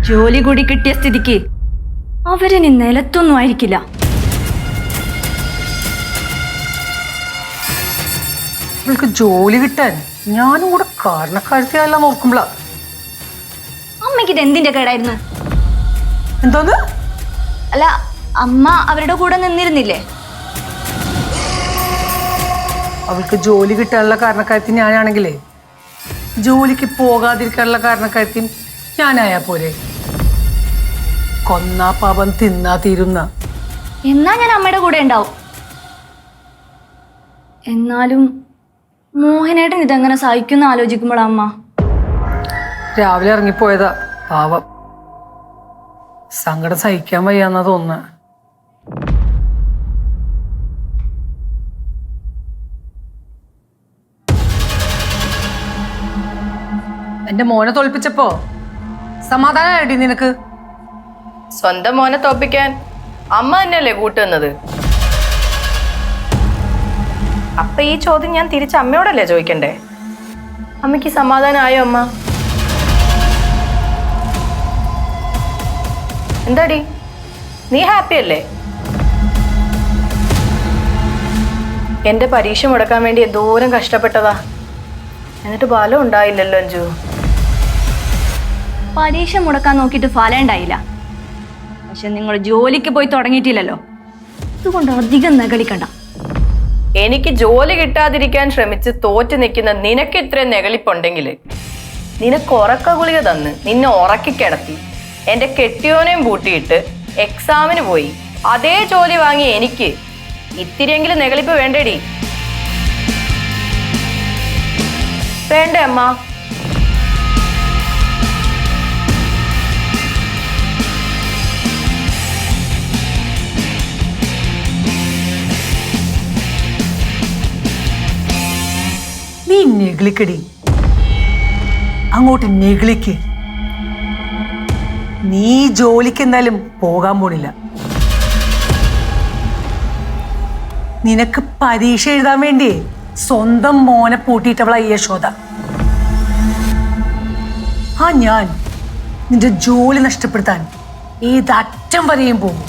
ജോലി കൂടി കിട്ടിയ സ്ഥിതിക്ക് അവരിനി നിലത്തൊന്നും ആയിരിക്കില്ല. അവൾക്ക് ജോലി കിട്ടാൻ ഞാനും കൂടെ കാരണക്കാരത്തിയല്ല നോക്കുമ്പോളാ. അമ്മയ്ക്ക് ഇത് എന്തിന്റെ കേടായിരുന്നു? എന്തോന്ന്? അല്ല, അമ്മ അവരുടെ കൂടെ നിന്നിരുന്നില്ലേ? അവൾക്ക് ജോലി കിട്ടാനുള്ള കാരണക്കാരത്തി ഞാനാണെങ്കിലേ ജോലിക്ക് പോകാതിരിക്കാനുള്ള കാരണക്കാരത്തി ഞാനായാ പോലെ. കൊന്നാ പാപം തിന്നാ തീരുന്ന. എന്നാ ഞാൻ അമ്മയുടെ കൂടെ ഉണ്ടാവും. എന്നാലും മോഹനേട്ടൻ ഇതെങ്ങനെ സഹിക്കുന്ന ആലോചിക്കുമ്പോഴാ അമ്മ. രാവിലെ ഇറങ്ങിപ്പോയതാ പാവം. സങ്കടം സഹിക്കാൻ വയ്യാന്നാ തോന്നുന്ന. എന്റെ മോനെ തോൽപ്പിച്ചപ്പോ സമാധാനമായിട്ടി നിനക്ക്? സ്വന്തം മോനെ തോപ്പിക്കാൻ അമ്മ തന്നെയല്ലേ കൂട്ടുന്നത്. അപ്പൊ ഈ ചോദ്യം ഞാൻ തിരിച്ച് അമ്മയോടല്ലേ ചോദിക്കണ്ടേ? അമ്മയ്ക്ക് സമാധാനമായോ അമ്മ? എന്താടി, നീ ഹാപ്പി അല്ലേ? എന്റെ പരീക്ഷ മുടക്കാൻ വേണ്ടി എന്തോരം കഷ്ടപ്പെട്ടതാ, എന്നിട്ട് ഫലം ഉണ്ടായില്ലല്ലോ അഞ്ജു. പരീക്ഷ മുടക്കാൻ നോക്കിയിട്ട് ഫലം ഉണ്ടായില്ല. പക്ഷെ നിങ്ങൾ ജോലിക്ക് പോയി തുടങ്ങിയിട്ടില്ലല്ലോ, അതുകൊണ്ട് അധികം നെകളിക്കണ്ട. എനിക്ക് ജോലി കിട്ടാതിരിക്കാൻ ശ്രമിച്ച് തോറ്റു നിൽക്കുന്ന നിനക്ക് ഇത്രയും നെകളിപ്പുണ്ടെങ്കിൽ നിനക്ക് ഉറക്ക ഗുളിക തന്ന് നിന്നെ ഉറക്കി കിടത്തി എന്റെ കെട്ടിയോനെയും പൂട്ടിയിട്ട് എക്സാമിന് പോയി അതേ ജോലി വാങ്ങി എനിക്ക് ഇത്തിരിയെങ്കിലും നെകളിപ്പ് വേണ്ടേടി? വേണ്ടേ അമ്മ? നീ നെഗളിക്കടി, അങ്ങോട്ട് നെഗളിക്ക്. നീ ജോലിക്ക് എന്തായാലും പോകാൻ പോണില്ല. നിനക്ക് പരീക്ഷ എഴുതാൻ വേണ്ടി സ്വന്തം മോനെ പൂട്ടിയിട്ടവളാ ഈ യശോദ. ആ ഞാൻ നിന്റെ ജോലി നഷ്ടപ്പെടുത്താൻ ഏതറ്റം വരെയും പോകും.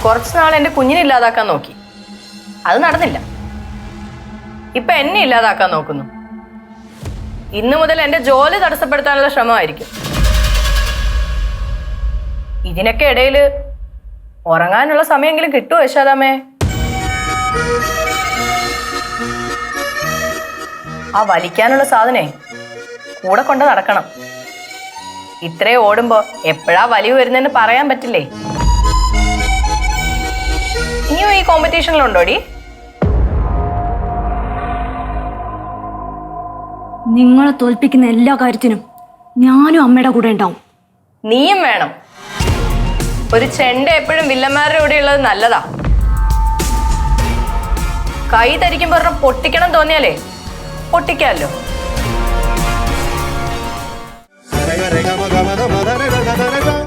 കുറച്ചു നാൾ എന്റെ കുഞ്ഞിനെ ഇല്ലാതാക്കാൻ നോക്കി, അത് നടന്നില്ല. ഇപ്പൊ എന്നെ ഇല്ലാതാക്കാൻ നോക്കുന്നു. ഇന്നു മുതൽ എന്റെ ജോലി തടസ്സപ്പെടുത്താനുള്ള ശ്രമമായിരിക്കും. ഇതിനൊക്കെ ഇടയിൽ ഉറങ്ങാനുള്ള സമയമെങ്കിലും കിട്ടുമോ യശോദാമ്മേ? ആ വലിക്കാനുള്ള സാധനേ കൂടെ കൊണ്ട് നടക്കണം. ഇത്രയും ഓടുമ്പോ എപ്പോഴാ വലിവ് വരുന്നതെന്ന് പറയാൻ പറ്റില്ലേ. ഇനിയും ഈ കോമ്പറ്റീഷനിലുണ്ടോടി? നിങ്ങളെ തോൽപ്പിക്കുന്ന എല്ലാ കാര്യത്തിനും ഞാനും അമ്മയുടെ കൂടെ ഉണ്ടാവും. നീയും വേണം. ഒരു ചെണ്ട എപ്പോഴും വില്ലന്മാരുടെ കൂടെ ഉള്ളത് നല്ലതാ. കൈ തരിക്കും പറഞ്ഞ പൊട്ടിക്കണം തോന്നിയാലേ പൊട്ടിക്കാമല്ലോ.